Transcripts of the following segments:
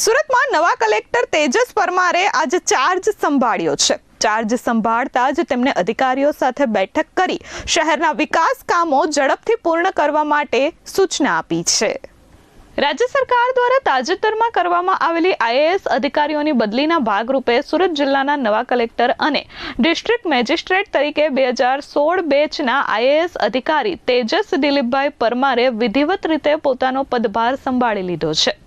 સુરતમાં નવા કલેક્ટર તેજસ પરમારે આજે ચાર્જ સંભાળ્યો છે। ચાર્જ સંભાળતા જ તેમણે અધિકારીઓ સાથે બેઠક કરી શહેરના વિકાસ કામો ઝડપથી પૂર્ણ કરવા માટે સૂચના આપી છે। રાજ્ય સરકાર દ્વારા તાજેતરમાં કરવામાં આવેલી આઈએએસ અધિકારીઓની બદલીના ભાગરૂપે સુરત જિલ્લાના નવા કલેક્ટર અને ડિસ્ટ્રિક્ટ મેજિસ્ટ્રેટ તરીકે 2016 બેચના આઈએએસ અધિકારી તેજસ દિલીપભાઈ પરમારે વિધિવત રીતે પોતાનો પદભાર સંભાળી લીધો છે।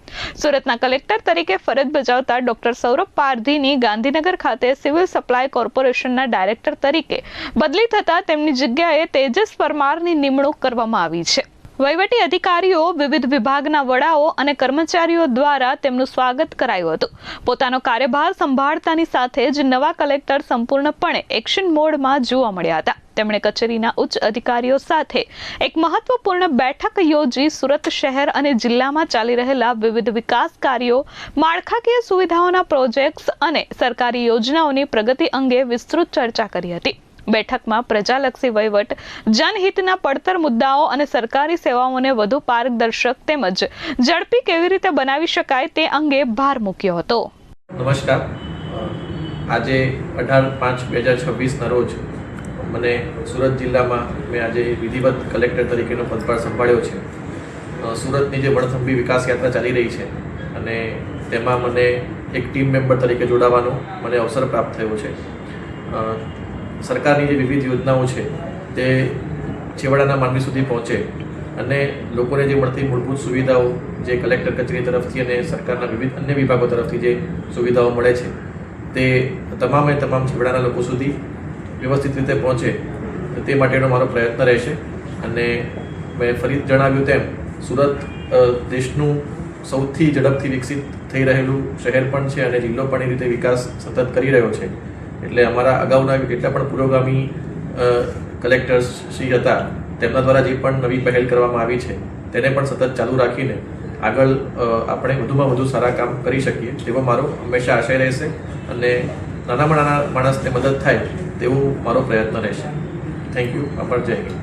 સુરતના કલેક્ટર તરીકે ફરજ બજાવતા ડોક્ટર સૌરભ પારધીની ગાંધીનગર ખાતે સિવિલ સપ્લાય કોર્પોરેશનના ડાયરેક્ટર તરીકે બદલી થતા તેમની જગ્યાએ તેજસ પરમારની નિમણૂક કરવામાં આવી છે। વહીવટી અધિકારીઓ, વિવિધ વિભાગના વડાઓ અને કર્મચારીઓ દ્વારા તેમનું સ્વાગત કરાયું હતું। પોતાનો કાર્યભાર સંભાળતાની સાથે જ નવા કલેક્ટર સંપૂર્ણપણે એક્શન મોડમાં જોવા મળ્યા હતા। તેમણે કચેરીના ઉચ્ચ અધિકારીઓ સાથે એક મહત્વપૂર્ણ બેઠક યોજી સુરત શહેર અને જિલ્લામાં ચાલી રહેલા વિવિધ વિકાસ કાર્યો, માળખાકીય સુવિધાઓના પ્રોજેક્ટ્સ અને સરકારી યોજનાઓની પ્રગતિ અંગે વિસ્તૃત ચર્ચા કરી હતી। બેઠકમાં પ્રજાલક્ષી વહીવટ, જનહિતના પડતર મુદ્દાઓ અને સરકારી સેવાઓને વધુ પારદર્શક તેમજ ઝડપી કેવી રીતે બનાવી શકાય તે અંગે ભાર મૂક્યો હતો। નમસ્કાર, આજે 18/5/2026 ના રોજ મને સુરત જિલ્લામાં મેં આજે વિધિવત કલેક્ટર તરીકેનો પદભાર સંભાળ્યો છે। સુરતની જે વણથંભી વિકાસ યાત્રા ચાલી રહી છે અને તેમાં મને એક ટીમ મેમ્બર તરીકે જોડાવાનો મને અવસર પ્રાપ્ત થયો છે। સરકારની જે વિવિધ યોજનાઓ છે તે છેવાડાના માનવી સુધી પહોંચે અને લોકોને જે મળતી મૂળભૂત સુવિધાઓ જે કલેક્ટર કચેરી તરફથી અને સરકારના વિવિધ અન્ય વિભાગો તરફથી જે સુવિધાઓ મળે છે તે તમામ છેવાડાના લોકો સુધી વ્યવસ્થિત રીતે પહોંચે તે માટેનો મારો પ્રયત્ન રહેશે। અને મેં ફરી જણાવ્યું તેમ સુરત દેશનું સૌથી ઝડપથી વિકસિત થઈ રહેલું શહેર પણ છે અને જિલ્લો પણ એ રીતે વિકાસ સતત કરી રહ્યો છે। એટલે અમારા અગાઉના જેટલા પણ પુરોગામી કલેક્ટર્સ શ્રી હતા તેમના દ્વારા જે પણ નવી પહેલ કરવામાં આવી છે તેને પણ સતત ચાલુ રાખીને આગળ આપણે વધુમાં વધુ સારા કામ કરી શકીએ તેવો મારો હંમેશા આશય રહેશે અને નાનામાં નાના માણસને મદદ થાય તેવો મારો પ્રયત્ન રહેશે। Thank you. આભાર। જય હિન્દ।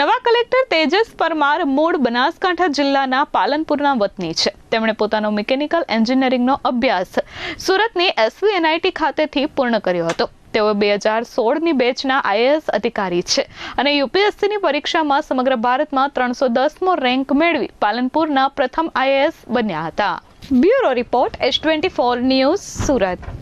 નવા કલેક્ટર તેજસ પરમાર મૂળ બનાસકાંઠા જિલ્લાના પાલનપુરના વતની છે। તેમણે પોતાનો મિકેનિકલ એન્જિનિયરિંગનો અભ્યાસ સુરતની SVNIT ખાતેથી પૂર્ણ કર્યો હતો। તેઓ 2016ની બેચના આઈએએસ અધિકારી છે અને UPSCની પરીક્ષામાં સમગ્ર ભારતમાં 310મો રેન્ક મેળવી પાલનપુરના પ્રથમ આઈએએસ બન્યા હતા। Bureau report, S24 news, Surat.